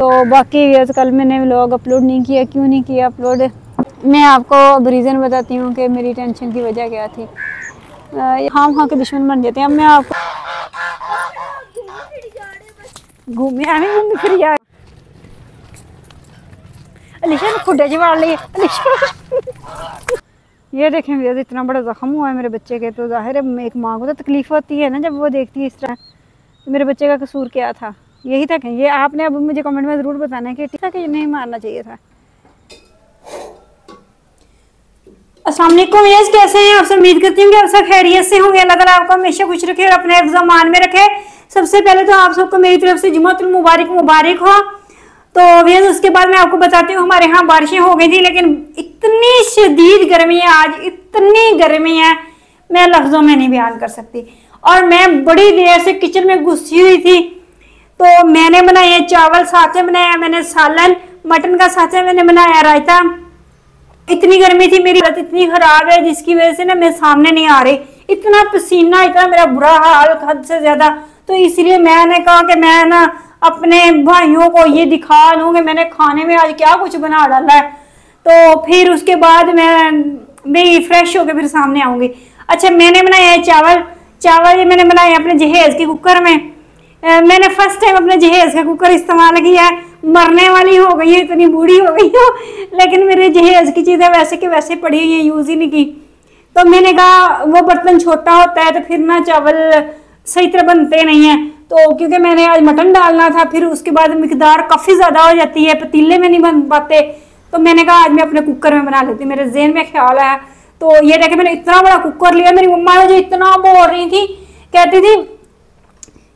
तो बाकी कल मैंने व्लॉग अपलोड नहीं किया, क्यों नहीं किया अपलोड, मैं आपको अब रीज़न बताती हूँ कि मेरी टेंशन की वजह क्या थी। हम वहाँ के दुश्मन बन जाते हैं। अब मैं आपको घूमे घूम फिर यार अलीशा खुडे जवाड़ लिए ये देखें भैया इतना बड़ा जख्म हुआ है मेरे बच्चे के, तो जाहिर है एक माँ को तो तकलीफ होती है ना जब वो देखती है इस तरह। तो मेरे बच्चे का कसूर क्या था, यही था कि ये आपने अब मुझे कमेंट में ज़रूर बताना है कि ठीक है कि नहीं मारना चाहिए था। अस्सलाम वालेकुम व्यूअर्स, कैसे हैं आप सब? उम्मीद करती हूँ कि आप सब खैरियत से होंगे। अल्लाह ताला आपको हमेशा खुश रखे और अपने हिफ्ज़ मान में रखे। सबसे पहले तो आप सबको मेरी तरफ से जुम्मतुल मुबारक हो। तो व्यूअर्स उसके बाद मैं आपको बताती हूँ हमारे यहाँ बारिशें हो गई थी, लेकिन इतनी शदीद गर्मी है आज, इतनी गर्मी है मैं लफ्ज़ों में नहीं बयान कर सकती। और मैं बड़ी देर से किचन में घुसी हुई थी। तो मैंने बनाए चावल, साथ में बनाया मैंने सालन, मटन का साथ में मैंने बनाया रायता। इतनी गर्मी थी, मेरी हालत इतनी खराब है जिसकी वजह से ना मैं सामने नहीं आ रही, इतना पसीना, इतना मेरा बुरा हाल हद से ज्यादा। तो इसलिए मैंने कहा कि मैं ना अपने भाइयों को ये दिखा दूं कि मैंने खाने में आज क्या कुछ बना डाला है। तो फिर उसके बाद मैं फ्रेश होकर फिर सामने आऊंगी। अच्छा, मैंने बनाया है चावल ये मैंने बनाए अपने जहेज के कुकर में। मैंने फर्स्ट टाइम अपने जहेज का कुकर इस्तेमाल किया है। मरने वाली हो गई है, इतनी बूढ़ी हो गई हो, लेकिन मेरे जहेज की चीज़ें वैसे के वैसे पड़ी हुई है, यूज़ ही नहीं की। तो मैंने कहा वो बर्तन छोटा होता है तो फिर ना चावल सही तरह बनते नहीं है। तो क्योंकि मैंने आज मटन डालना था, फिर उसके बाद मिकदार काफ़ी ज़्यादा हो जाती है, पतीले में नहीं बन पाते। तो मैंने कहा आज मैं अपने कुकर में बना लेती, मेरे जहन में ख्याल आया। तो ये देखे मैंने इतना बड़ा कुकर लिया। मेरी मम्मा मुझे इतना बोल रही थी, कहती थी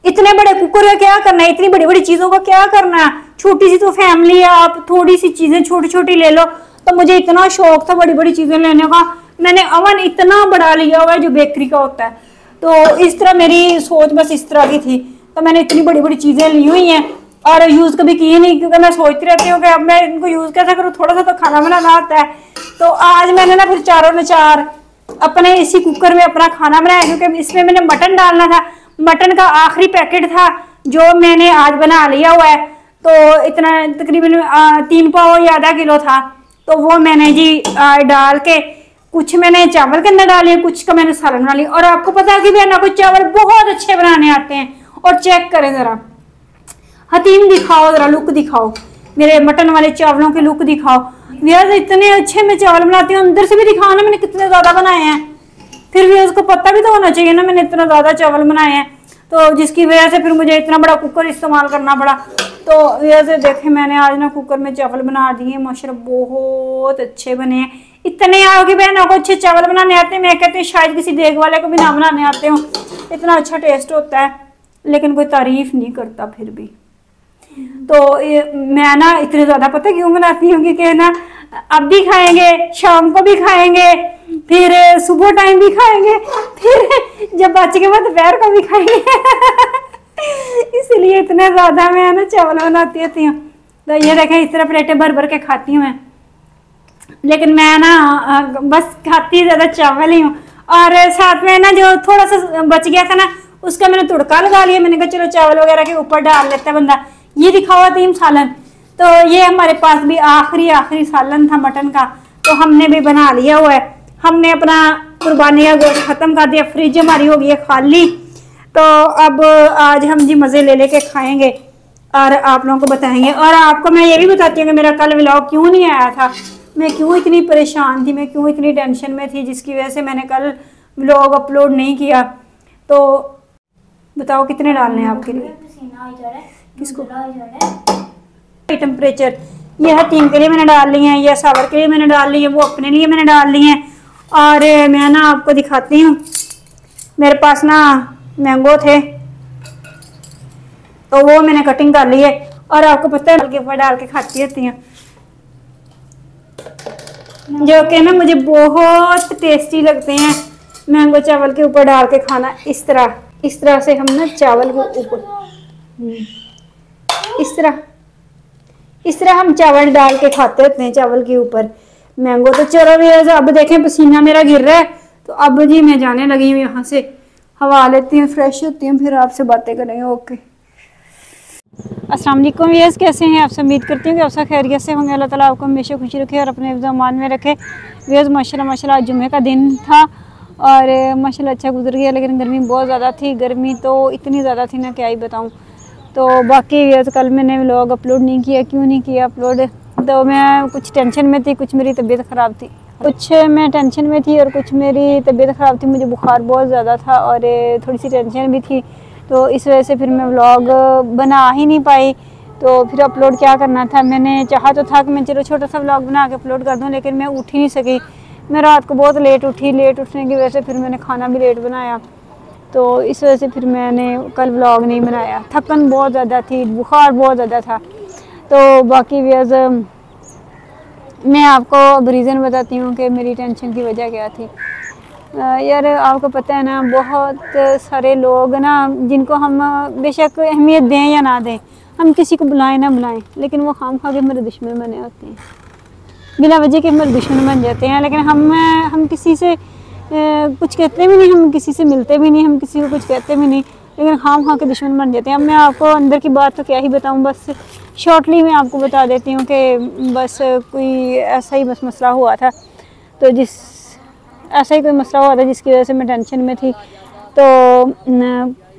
इतने बड़े कुकर का क्या करना है, इतनी बड़ी बड़ी चीज़ों का क्या करना है, छोटी सी तो फैमिली है, आप थोड़ी सी चीज़ें छोटी छोटी ले लो। तो मुझे इतना शौक था बड़ी बड़ी चीज़ें लेने का, मैंने अवन इतना बड़ा लिया हुआ है जो बेकरी का होता है। तो इस तरह मेरी सोच बस इस तरह की थी। तो मैंने इतनी बड़ी बड़ी चीज़ें ली हुई हैं और यूज़ कभी की नहीं, क्योंकि मैं सोचती रहती हूँ कि अब मैं इनको यूज़ कैसे करूँ, थोड़ा सा तो खाना बनाना आता है। तो आज मैंने ना फिर चारों ने चार अपने इसी कुकर में अपना खाना बनाया, क्योंकि इसमें मैंने मटन डालना था। मटन का आखिरी पैकेट था जो मैंने आज बना लिया हुआ है। तो इतना तकरीबन 3 पाव या आधा किलो था। तो वो मैंने जी डाल के कुछ मैंने चावल के अंदर डाले, कुछ का मैंने सालन बना लिया। और आपको पता है कि बहना कुछ चावल बहुत अच्छे बनाने आते हैं। और चेक करें जरा, हतीम दिखाओ जरा, लुक दिखाओ, मेरे मटन वाले चावलों की लुक दिखाओ। व्याज इतने अच्छे मैं चावल बनाती हूँ, अंदर से भी दिखाओ ना मैंने कितने ज़्यादा बनाए हैं। फिर भी उसको पता भी तो होना चाहिए ना मैंने इतना ज़्यादा चावल बनाए हैं। तो जिसकी वजह से फिर मुझे इतना बड़ा कुकर इस्तेमाल करना पड़ा। तो वजह से देखे मैंने आज ना कुकर में चावल बना दिए, माशाल्लाह बहुत अच्छे बने हैं। इतने आओगे बहनों को अच्छे चावल बनाने आते हैं, मैं कहती हूँ शायद किसी देख वाले को भी ना बनाने आते हो, इतना अच्छा टेस्ट होता है, लेकिन कोई तारीफ नहीं करता फिर भी। तो मैं ना इतने ज़्यादा पता क्यों बनाती हूँ कि ना अब भी खाएंगे, शाम को भी खाएंगे, फिर सुबह टाइम भी खाएंगे, फिर जब बच के बाद दोपहर को भी खाएंगे इसलिए इतने ज़्यादा मैं ना चावल बनाती रहती हूँ। तो ये देखें इस तरह प्लेटें भर भर के खाती हूँ मैं, लेकिन मैं ना बस खाती ज़्यादा चावल ही हूँ। और साथ में ना जो थोड़ा सा बच गया था ना उसका मैंने तुड़का लगा लिया। मैंने कहा चलो चावल वगैरह के ऊपर डाल लेता है बंदा। ये दिखावा थी सालन। तो ये हमारे पास भी आखिरी सालन था मटन का, तो हमने भी बना लिया हुआ है। हमने अपना कुर्बानी का गोश्त ख़त्म कर दिया, फ्रिज हमारी हो गई है खाली। तो अब आज हम जी मज़े ले लेके खाएंगे और आप लोगों को बताएंगे। और आपको मैं ये भी बताती हूँ कि मेरा कल व्लॉग क्यों नहीं आया था, मैं क्यों इतनी परेशान थी, मैं क्यों इतनी टेंशन में थी, जिसकी वजह से मैंने कल व्लॉग अपलोड नहीं किया। तो बताओ कितने डालने हैं आपके लिए, किसको टेम्परेचर। ये हतीम के लिए मैंने डाल ली हैं, यह सावर के लिए मैंने डाल ली है, वो अपने लिए मैंने डाल ली हैं। और मैं ना आपको दिखाती हूँ, मेरे पास ना मैंगो थे तो वो मैंने कटिंग कर ली है। और आपको पता है के ऊपर डाल के खाती रहती हैं, जो कि ना मुझे बहुत टेस्टी लगते हैं। मैंगो चावल के ऊपर डाल के खाना, इस तरह से हम ना चावल के ऊपर इस तरह हम चावल डाल के खाते होते हैं चावल के ऊपर मैंगो। तो चलो भी अब देखें पसीना मेरा गिर रहा है, तो अब जी मैं जाने लगी हूँ यहाँ से, हवा लेती हूँ, फ्रेश होती हूँ, फिर आपसे बातें करेंगे। ओके अस्सलाम वालेकुम व्यूअर्स, कैसे हैं आप सब? उम्मीद करती हूँ कि आप सब खैरियत से होंगे। अल्लाह ताला आपको हमेशा खुशी रखे और अपने ज़मान में रखे। व्यूअर्स माशाल्लाह आज जुम्मे का दिन था और माशाल्लाह अच्छा गुजर गया, लेकिन गर्मी बहुत ज़्यादा थी। गर्मी तो इतनी ज़्यादा थी ना, क्या ही बताऊँ। तो बाकी व्यूअर्स कल मैंने व्लॉग अपलोड नहीं किया। क्यों नहीं किया अपलोड? तो मैं कुछ टेंशन में थी, कुछ मेरी तबीयत ख़राब थी, कुछ मैं टेंशन में थी और कुछ मेरी तबीयत ख़राब थी। मुझे बुखार बहुत ज़्यादा था और थोड़ी सी टेंशन भी थी, तो इस वजह से फिर मैं व्लॉग बना ही नहीं पाई। तो फिर अपलोड क्या करना था, मैंने चाहा तो था कि मैं चलो छोटा सा व्लॉग बना के अपलोड कर दूं, लेकिन मैं उठ ही नहीं सकी। मैं रात को बहुत लेट उठी। लेट उठने की वजह से फिर मैंने खाना भी लेट बनाया, तो इस वजह से फिर मैंने कल व्लॉग नहीं बनाया। थकन बहुत ज़्यादा थी, बुखार बहुत ज़्यादा था। तो बाकी व्यूअर्स मैं आपको अब रीज़न बताती हूँ कि मेरी टेंशन की वजह क्या थी। यार आपको पता है ना, बहुत सारे लोग ना जिनको हम बेशक अहमियत दें या ना दें, हम किसी को बुलाएं ना बुलाएं, लेकिन वो खाम खा के हमारे दुश्मन बने होते हैं, बिना वजह के हमारे दुश्मन बन जाते हैं। लेकिन हम किसी से कुछ कहते भी नहीं, हम किसी से मिलते भी नहीं, हम किसी को कुछ कहते भी नहीं, लेकिन खाम खा के दुश्मन बन जाते हैं। अब मैं आपको अंदर की बात तो क्या ही बताऊँ, बस शॉर्टली मैं आपको बता देती हूँ कि बस कोई ऐसा ही बस मसला हुआ था, तो ऐसा ही कोई मसला हुआ था जिसकी वजह से मैं टेंशन में थी। तो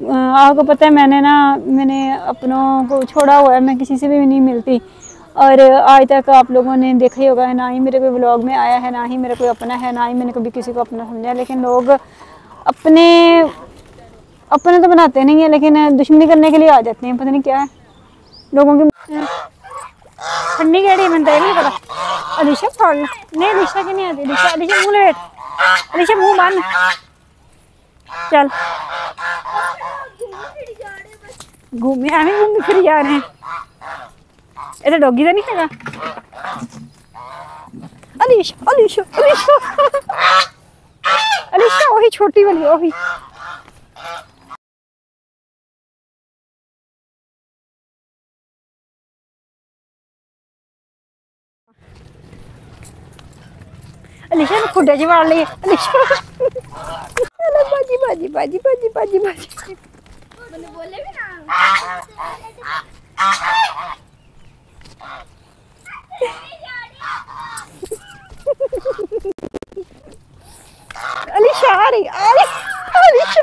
आपको पता है मैंने अपनों को छोड़ा हुआ है, मैं किसी से भी नहीं मिलती और आज तक आप लोगों ने देखा ही होगा, ना ही मेरे कोई व्लॉग में आया है, ना ही मेरा कोई अपना है, ना ही मैंने कभी किसी को अपना समझा। लेकिन लोग अपने तो बनाते नहीं है, लेकिन दुश्मनी करने के लिए आ जाते हैं। पता नहीं क्या है लोगों की। ठंडी गाड़ी मैंने तो नहीं पता। अलीशा फाड़ ला, नहीं अलीशा की नहीं आती। अलीशा मुँह लेट, अलीशा मुँह बंद, चल घूमे आने घूम फिर जा रहे हैं। ये डॉगी तो नहीं है? अलीशा अलीशा अलीशा अलीशा वही छोटी वाली वही। अलीशा ने खुड्डे च वाड़ लिए। अलीशा बाजी बाजी बाजी बाजी बाजी बाजी बोले भी ना। अलीशा आ रही, अलीशा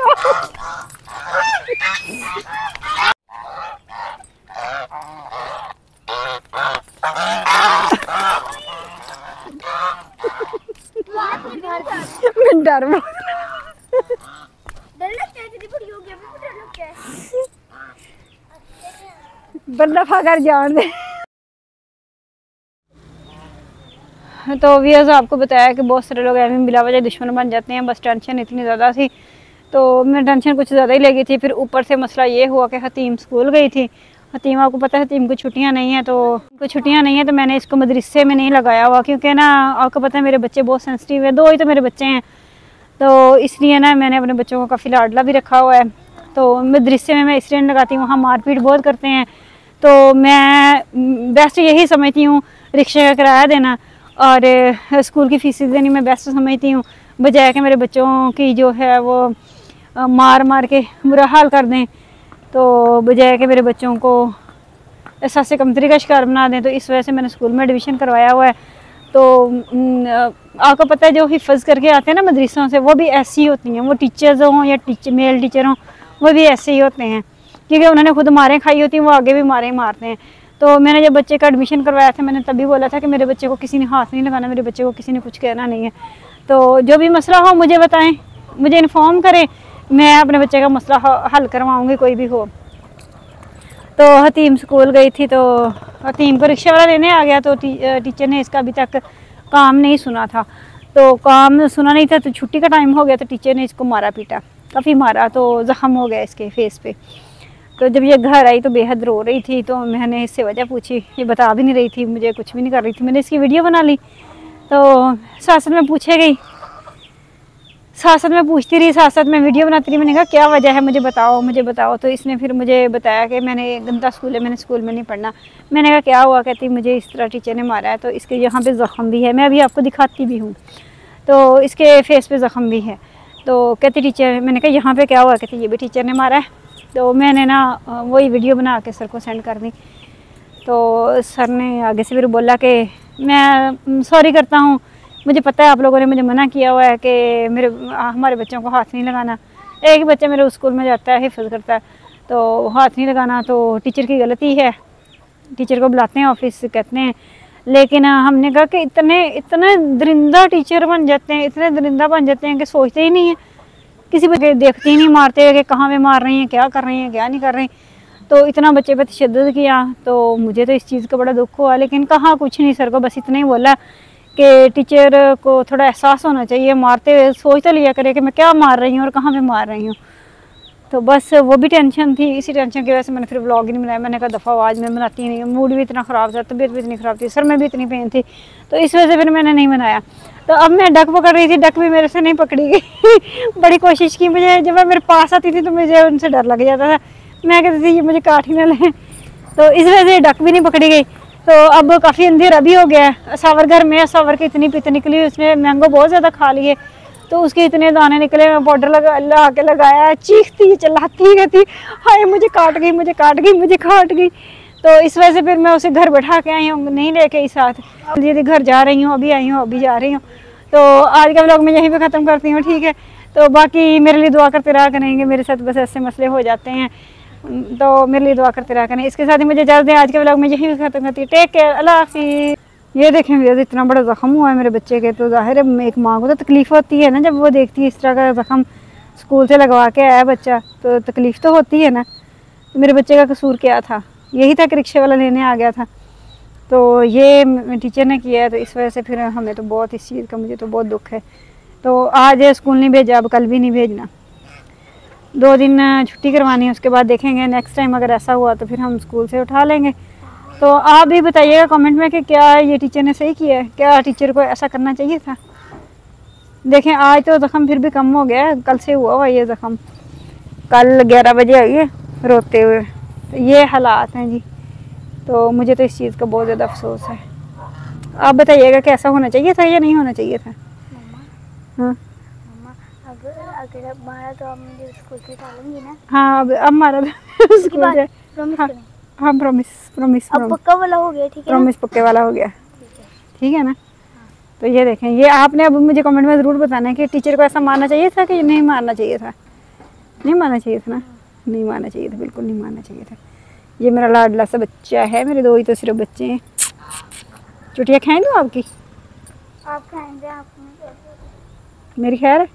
मैं डर बंदा फाकर जान दे। तो व्यूअर्स आपको बताया कि बहुत सारे लोग ऐसे बिला वजह दुश्मन बन जाते हैं। बस टेंशन इतनी ज़्यादा थी, तो मैं टेंशन कुछ ज़्यादा ही लगी थी। फिर ऊपर से मसला ये हुआ कि हतीम स्कूल गई थी। हतीम आपको पता है हतीम को छुट्टियां नहीं है, तो मैंने इसको मदरसे में नहीं लगाया हुआ, क्योंकि ना आपको पता है मेरे बच्चे बहुत सेंसिटिव है। 2 ही तो मेरे बच्चे हैं, तो इसलिए ना मैंने अपने बच्चों को काफ़ी लाडला भी रखा हुआ है। तो मदरसे में मैं इसलिए नहीं लगाती हूँ, वहाँ मारपीट बहुत करते हैं। तो मैं बेस्ट यही समझती हूँ रिक्शे का किराया देना और स्कूल की फीस देनी मैं बेस्ट समझती हूँ, बजाय कि मेरे बच्चों की जो है वो मार मार के बुरा हाल कर दें, तो बजाय कि मेरे बच्चों को एहसास कमतरी का शिकार बना दें। तो इस वजह से मैंने स्कूल में एडमिशन करवाया हुआ है। तो आपको पता है जो हिफ़्ज़ करके आते हैं ना मदरसों से, वो भी ऐसी होती हैं, वो टीचर्स हों या मेल टीचर हों, वो भी ऐसे ही होते हैं, क्योंकि उन्होंने खुद मारें खाई होती हैं, वो आगे भी मारें मारते हैं। तो मैंने जब बच्चे का एडमिशन करवाया था, मैंने तभी बोला था कि मेरे बच्चे को किसी ने हाथ नहीं लगाना, मेरे बच्चे को किसी ने कुछ कहना नहीं है। तो जो भी मसला हो मुझे बताएं, मुझे इन्फॉर्म करें, मैं अपने बच्चे का मसला हल करवाऊँगी कोई भी हो। तो हतीम स्कूल गई थी, तो हतीम को रिक्शा वाला लेने आ गया। तो टीचर ने इसका अभी तक काम नहीं सुना था, तो काम सुना नहीं था, तो छुट्टी का टाइम हो गया, तो टीचर ने इसको मारा पीटा, काफ़ी मारा, तो ज़ख्म हो गया इसके फेस पे। तो जब ये घर आई तो बेहद रो रही थी, तो मैंने इससे वजह पूछी, ये बता भी नहीं रही थी, मुझे कुछ भी नहीं कर रही थी। मैंने इसकी वीडियो बना ली, तो साथ में पूछे गई, साथ में पूछती रही, साथ में वीडियो बनाती रही। मैंने कहा क्या वजह है, मुझे बताओ। तो इसने फिर मुझे बताया कि मैंने गंदा स्कूल है, मैंने स्कूल में नहीं पढ़ना। मैंने कहा क्या हुआ? कहती मुझे इस तरह टीचर ने मारा है, तो इसके यहाँ पे ज़ख्म भी है, मैं अभी आपको दिखाती भी हूँ, तो इसके फेस पे ज़ख्म भी है। तो कहती टीचर, मैंने कहा यहाँ पे क्या हुआ? कहती ये भी टीचर ने मारा है। तो मैंने ना वही वीडियो बना के सर को सेंड कर दी। तो सर ने आगे से फिर बोला कि मैं सॉरी करता हूँ, मुझे पता है आप लोगों ने मुझे मना किया हुआ है कि हमारे बच्चों को हाथ नहीं लगाना। एक बच्चा मेरे स्कूल में जाता है, हिफ्ज़ करता है, तो हाथ नहीं लगाना तो टीचर की गलती है। टीचर को बुलाते हैं ऑफिस से, कहते हैं, लेकिन हमने कहा कि इतने दरिंदा टीचर बन जाते हैं, इतने दरिंदा बन जाते हैं कि सोचते ही नहीं है, किसी बच्चे देखते ही नहीं, मारते कि कहाँ पे मार रही हैं, क्या कर रही हैं, क्या नहीं कर रही। तो इतना बच्चे पे तशद्दुद किया, तो मुझे तो इस चीज़ का बड़ा दुख हुआ। लेकिन कहा कुछ नहीं, सर को बस इतना ही बोला कि टीचर को थोड़ा एहसास होना चाहिए, मारते हुए सोच तो लिया करे कि मैं क्या मार रही हूँ और कहाँ पे मार रही हूँ। तो बस वो भी टेंशन थी, इसी टेंशन की वजह से मैंने फिर व्लॉग ही नहीं बनाया। मैंने कहा दफ़ा आवाज़ में बनाती नहीं, मूड भी इतना ख़राब था, तबीयत भी इतनी ख़राब थी, सर में भी इतनी पेन थी, तो इस वजह से फिर मैंने नहीं बनाया। तो अब मैं डक पकड़ रही थी, डक भी मेरे से नहीं पकड़ी गई बड़ी कोशिश की, मुझे जब मैं मेरे पास आती थी तो मुझे उनसे डर लग जाता था, मैं कहती थी ये मुझे काट ही ना लें, तो इस वजह से डक भी नहीं पकड़ी गई। तो अब काफ़ी अंधेरा भी हो गया है। सावर घर में सावर की इतनी पित निकली, उसने मैंगो बहुत ज़्यादा खा लिए, तो उसके इतने दाने निकले। मैं पाउडर ला के लगाया, चीखती चिल्लाती रहती, हाय मुझे काट गई, मुझे काट गई, मुझे काट गई। तो इस वजह से फिर मैं उसे घर बैठा के आई हूँ, नहीं लेके ही साथ। यदि घर जा रही हूँ, अभी आई हूँ, अभी जा रही हूँ। तो आज का व्लॉग मैं यहीं पे ख़त्म करती हूँ, ठीक है। तो बाकी मेरे लिए दुआ करते रहा करेंगे, मेरे साथ बस ऐसे मसले हो जाते हैं, तो मेरे लिए दुआ करते रहा करें। इसके साथ ही मुझे इजाज़त दें, आज के व्लॉग में यहीं ख़त्म करती हूँ। टेक केयर, अल्लाह हाफिज़। ये देखें व्यूअर्स, इतना बड़ा ज़ख्म हुआ है मेरे बच्चे के, तो ज़ाहिर है एक माँ को तो तकलीफ़ होती है ना, जब वो देखती है इस तरह का ज़ख्म स्कूल से लगवा के आया बच्चा, तो तकलीफ़ तो होती है ना। तो मेरे बच्चे का कसूर क्या था? यही था कि रिक्शे वाला लेने आ गया था, तो ये टीचर ने किया है, तो इस वजह से फिर हमें तो बहुत इस चीज़ का मुझे तो बहुत दुख है। तो आज स्कूल नहीं भेजा, अब कल भी नहीं भेजना, 2 दिन छुट्टी करवानी है, उसके बाद देखेंगे नेक्स्ट टाइम अगर ऐसा हुआ तो फिर हम स्कूल से उठा लेंगे। तो आप भी बताइएगा कमेंट में कि क्या ये टीचर ने सही किया है, क्या टीचर को ऐसा करना चाहिए था। देखें आज तो ज़ख्म फिर भी कम हो गया है, कल से हुआ ये ज़ख्म, कल 11 बजे आई है रोते हुए। तो ये हालात हैं जी, तो मुझे तो इस चीज़ का बहुत ज़्यादा अफसोस है। आप बताइएगा कि ऐसा होना चाहिए था या नहीं होना चाहिए था। हाँ अगर मारा तो हम मुझे स्कूल से डालेंगी ना। हाँ अब मारा स्कूल से, हाँ प्रॉमिस अब पक्का वाला हो गया, ठीक है, प्रॉमिस पक्के वाला हो गया, ठीक है ना। तो ये देखें, ये आपने अब मुझे कमेंट में ज़रूर बताना है कि टीचर को ऐसा मारना चाहिए था कि नहीं मारना चाहिए था। नहीं मारना चाहिए था ना, नहीं मारना चाहिए था, बिल्कुल नहीं मारना चाहिए था। ये मेरा लाडला सा बच्चा है, मेरे 2 ही तो सिर्फ बच्चे हैं। चुटिया खाएं दूँ आपकी? आप खाएंगे, आप मेरी खैर है।